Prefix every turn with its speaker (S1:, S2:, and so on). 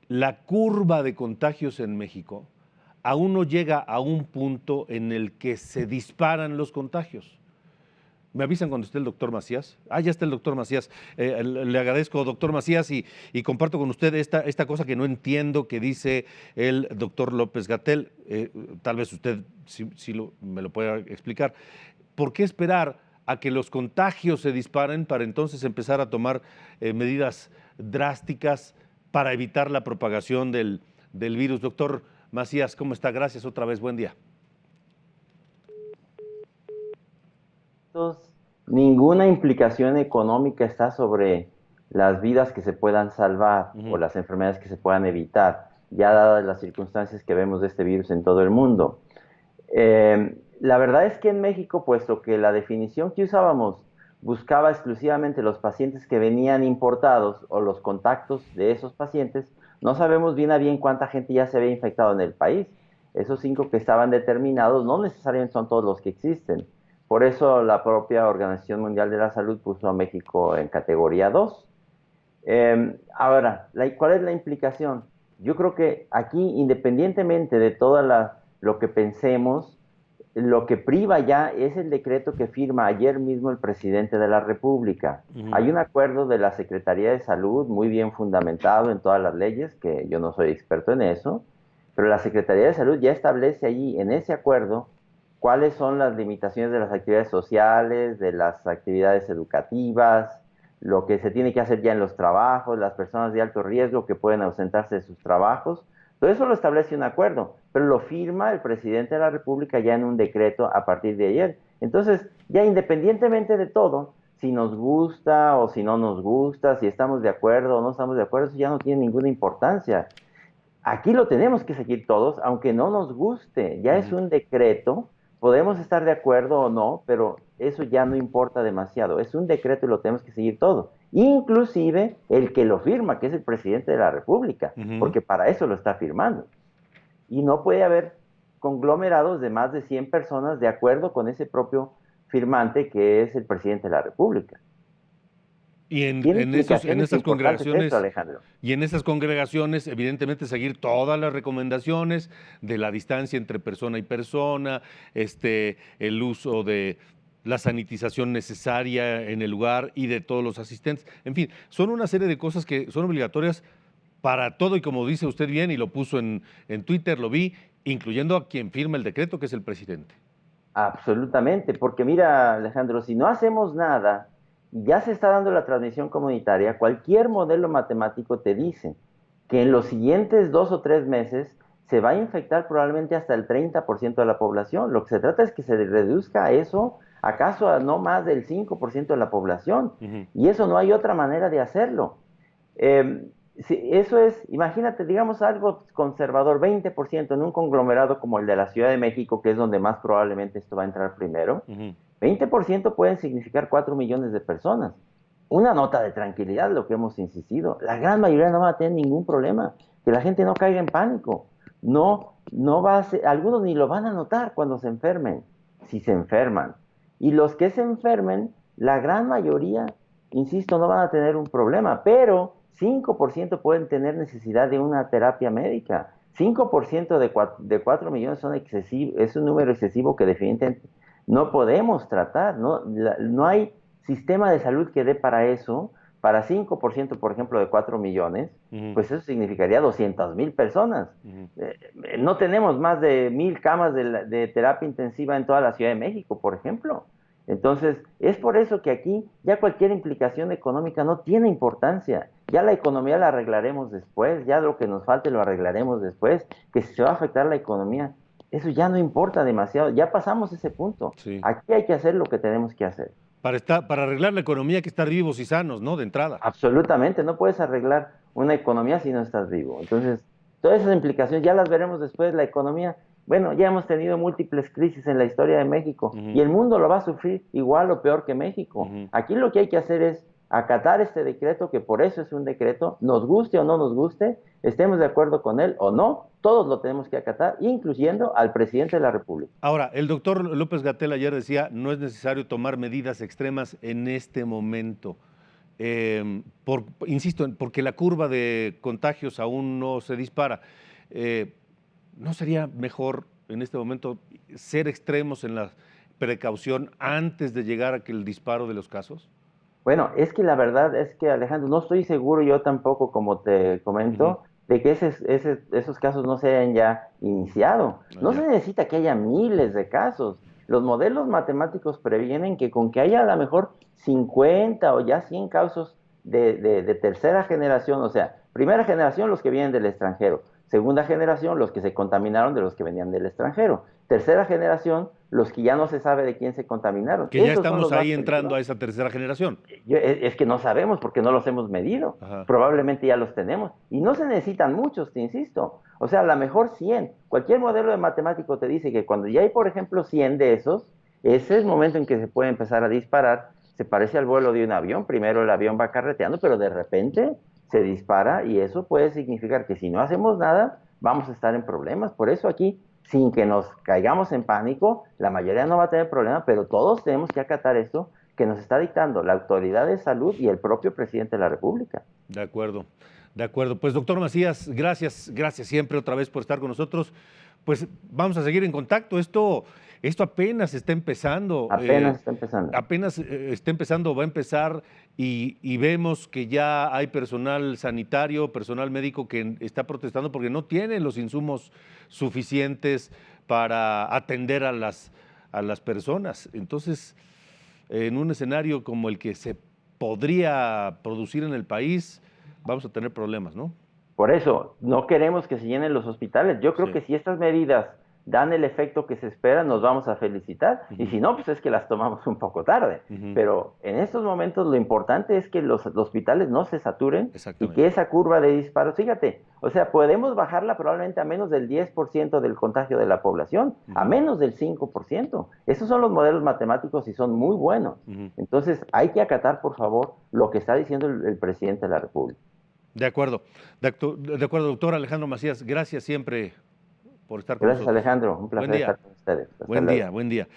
S1: la curva de contagios en México aún no llega a un punto en el que se disparan los contagios. Me avisan cuando esté el doctor Macías. Ya está el doctor Macías. Le agradezco, doctor Macías, y comparto con usted esta cosa que no entiendo que dice el doctor López-Gatell. Tal vez usted me lo pueda explicar. ¿Por qué esperar a que los contagios se disparen para entonces empezar a tomar medidas drásticas para evitar la propagación del virus? Doctor Macías, ¿cómo está? Gracias otra vez. Buen día.
S2: Ninguna implicación económica está sobre las vidas que se puedan salvar o
S1: Ujú.
S2: las enfermedades que se puedan evitar, ya dadas las circunstancias que vemos de este virus en todo el mundo. La verdad es que en México, puesto que la definición que usábamos buscaba exclusivamente los pacientes que venían importados o los contactos de esos pacientes, no sabemos bien a bien cuánta gente ya se había infectado en el país. Esos 5 que estaban determinados no necesariamente son todos los que existen. Por eso la propia Organización Mundial de la Salud puso a México en categoría 2. Ahora, ¿cuál es la implicación? Yo creo que aquí, independientemente de lo que pensemos, lo que priva ya es el decreto que firma ayer mismo el presidente de la República.
S1: Ujú.
S2: Hay un acuerdo de la Secretaría de Salud muy bien fundamentado en todas las leyes, que yo no soy experto en eso, pero la Secretaría de Salud ya establece allí en ese acuerdo cuáles son las limitaciones de las actividades sociales, de las actividades educativas, lo que se tiene que hacer ya en los trabajos, las personas de alto riesgo que pueden ausentarse de sus trabajos. Todo eso lo establece un acuerdo, pero lo firma el presidente de la República ya en un decreto a partir de ayer. Entonces, ya independientemente de todo, si nos gusta o si no nos gusta, si estamos de acuerdo o no estamos de acuerdo, eso ya no tiene ninguna importancia. Aquí lo tenemos que seguir todos, aunque no nos guste. Ya es
S1: Ujú.
S2: un decreto, podemos estar de acuerdo o no, pero eso ya no importa demasiado. Es un decreto y lo tenemos que seguir todos. Inclusive el que lo firma, que es el presidente de la República,
S1: Ujú.
S2: porque para eso lo está firmando. Y no puede haber conglomerados de más de 100 personas de acuerdo con ese propio firmante que es el presidente de la República.
S1: Y
S2: Tiene
S1: en
S2: implicaciones
S1: esas
S2: importantes esto,
S1: congregaciones,
S2: Alejandro.
S1: evidentemente, seguir todas las recomendaciones de la distancia entre persona y persona, el uso de la sanitización necesaria en el lugar y de todos los asistentes. En fin, son una serie de cosas que son obligatorias para todo, y como dice usted bien, y lo puso en Twitter, lo vi, incluyendo a quien firma el decreto, que es el presidente.
S2: Absolutamente, porque mira, Alejandro, si no hacemos nada y ya se está dando la transmisión comunitaria, cualquier modelo matemático te dice que en los siguientes 2 o 3 meses se va a infectar probablemente hasta el 30% de la población. Lo que se trata es que se reduzca a eso, acaso a no más del 5% de la población.
S1: Ujú.
S2: Y eso no hay otra manera de hacerlo. Sí, eso es, imagínate, digamos algo conservador, 20% en un conglomerado como el de la Ciudad de México, que es donde más probablemente esto va a entrar primero.
S1: Ujú.
S2: 20% pueden significar 4 millones de personas. Una nota de tranquilidad, lo que hemos insistido. La gran mayoría no va a tener ningún problema. Que la gente no caiga en pánico. No va a ser, algunos ni lo van a notar cuando se enfermen, si se enferman. Y los que se enfermen, la gran mayoría, insisto, no van a tener un problema, pero 5% pueden tener necesidad de una terapia médica. 5% de 4 millones son excesivos, es un número excesivo que definitivamente no podemos tratar, no hay sistema de salud que dé para eso. Para 5%, por ejemplo, de 4 millones,
S1: Ujú.
S2: pues eso significaría 200,000 personas.
S1: Ujú.
S2: No tenemos más de 1,000 camas de terapia intensiva en toda la Ciudad de México, por ejemplo. Entonces, es por eso que aquí ya cualquier implicación económica no tiene importancia. Ya la economía la arreglaremos después, ya lo que nos falte lo arreglaremos después, que si se va a afectar la economía, eso ya no importa demasiado, ya pasamos ese punto.
S1: Sí.
S2: Aquí hay que hacer lo que tenemos que hacer.
S1: Para arreglar la economía hay que estar vivos y sanos, ¿no? De entrada.
S2: Absolutamente, no puedes arreglar una economía si no estás vivo. Entonces, todas esas implicaciones ya las veremos después. La economía, bueno, ya hemos tenido múltiples crisis en la historia de México y
S1: Ujú.
S2: el mundo lo va a sufrir igual o peor que México.
S1: Ujú.
S2: Aquí lo que hay que hacer es acatar este decreto, que por eso es un decreto, nos guste o no nos guste, estemos de acuerdo con él o no, todos lo tenemos que acatar, incluyendo al presidente de la República.
S1: Ahora, el doctor López-Gatell ayer decía, no es necesario tomar medidas extremas en este momento. insisto, porque la curva de contagios aún no se dispara. ¿No sería mejor en este momento ser extremos en la precaución antes de llegar a que el disparo de los casos?
S2: Bueno, es que la verdad es que, Alejandro, no estoy seguro yo tampoco, como te
S1: Ujú.
S2: comento, de que esos casos no se hayan ya iniciado.
S1: Ah,
S2: No
S1: ya.
S2: se necesita que haya miles de casos. Los modelos matemáticos previenen que con que haya a lo mejor 50 o ya 100 casos de tercera generación, o sea, primera generación los que vienen del extranjero, segunda generación los que se contaminaron de los que venían del extranjero, tercera generación los que ya no se sabe de quién se contaminaron.
S1: Que ya
S2: Esos son
S1: estamos
S2: los más
S1: ahí entrando a
S2: peligrosos.
S1: esa tercera generación.
S2: Es que no sabemos porque no los hemos medido.
S1: Ajá.
S2: Probablemente ya los tenemos. Y no se necesitan muchos, te insisto. O sea, a lo mejor 100. Cualquier modelo de matemático te dice que cuando ya hay, por ejemplo, 100 de esos, ese es el momento en que se puede empezar a disparar. Se parece al vuelo de un avión. Primero el avión va carreteando, pero de repente se dispara y eso puede significar que si no hacemos nada, vamos a estar en problemas. Por eso aquí, sin que nos caigamos en pánico, la mayoría no va a tener problema, pero todos tenemos que acatar esto que nos está dictando la autoridad de salud y el propio presidente de la República.
S1: De acuerdo, de acuerdo. Pues doctor Macías, gracias, gracias siempre otra vez por estar con nosotros. Pues vamos a seguir en contacto. Esto apenas está empezando,
S2: Apenas está empezando.
S1: apenas está empezando, va a empezar y vemos que ya hay personal sanitario, personal médico que está protestando porque no tienen los insumos suficientes para atender a las personas. Entonces, en un escenario como el que se podría producir en el país, vamos a tener problemas, ¿no?
S2: Por eso, no queremos que se llenen los hospitales. Yo creo
S1: Sí.
S2: que si estas medidas dan el efecto que se espera, nos vamos a felicitar. Y
S1: Ujú,
S2: si no, pues es que las tomamos un poco tarde.
S1: ujú.
S2: Pero en estos momentos lo importante es que los hospitales no se saturen y que
S1: Exactamente.
S2: esa curva de disparos, fíjate, o sea, podemos bajarla probablemente a menos del 10% del contagio de la población, a
S1: Ujú,
S2: menos del 5%. Esos son los modelos matemáticos y son muy buenos.
S1: ujú.
S2: Entonces, hay que acatar, por favor, lo que está diciendo el presidente de la República.
S1: De acuerdo. De acuerdo, doctor Alejandro Macías. Gracias siempre por estar con
S2: Gracias,
S1: nosotros.
S2: Alejandro. Un
S1: Buen
S2: placer
S1: día.
S2: estar con ustedes. Hasta
S1: Buen
S2: luego.
S1: día, buen día.